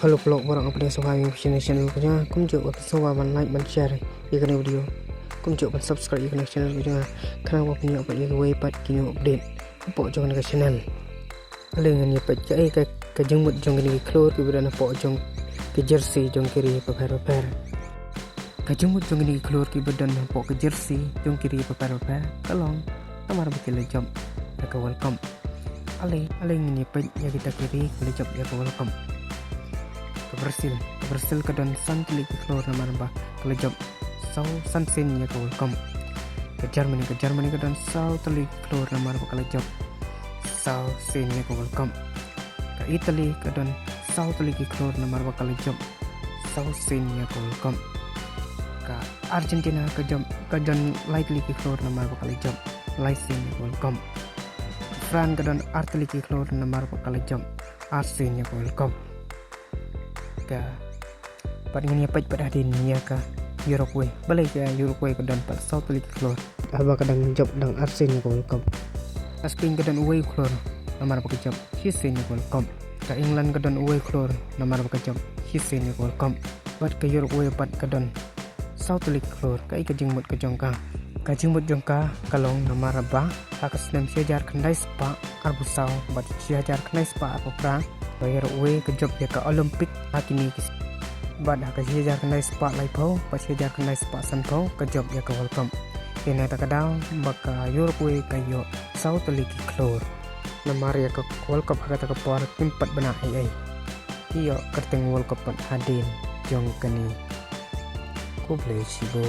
Halo vlog orang apa yang suka channel punya cũng chịu và suka bạn like bạn share cái video cũng chịu bạn subscribe cái channel punya karena apa punya apa yang way pat kini update apa jangan ke channel dengan ni pat cái jengmut jong ni keluar ke berana apa jong ke jersey jong kiri paper cái jengmut jong ni keluar ke berana apa ke jersey jong kiri paper kalong kamar betul jom ke welcome ale ni pat ya kita kiri boleh job ya ke welcome Bersil ke dan santli ke keluar nama nambah ke job sau sansin ya ke welcome ke Germany ke dan sau tali keluar nama nambah ke job sau sin ya ke welcome ke Italy ke dan sau tali keluar nama nambah ke job sau sin ya ke welcome ke Argentina ke job ke dan likely keluar nama nambah ke job laisin ya ke welcome France ke dan artli keluar nama nambah ke job arsin ya ke welcome pada ini apa pada hari ini ya ka Uruguay balik ke Uruguay ke dan pada South League keluar apa kadang job dan Arsenal ke welcome Spain ke dan away keluar nama apa job Hisin ke welcome ke England ke dan away keluar nama apa job Hisin ke welcome buat ke Uruguay pada ke dan South League keluar ke jengmut ke jongka kalong nama apa akas nem siajar kendai spa arbusau buat siajar kendai spa apa perang bayar away ke job ya ke Olympic hakini bad ka siajar kenai spa lai pau pa siajar kenai spa san pau ke job ya ke welcome kena ta kadang baka Uruguay kayo South League klor namar ya ke welcome ka ta ke por timpat bana ai iyo kerteng welcome hadin jong kani ko bless you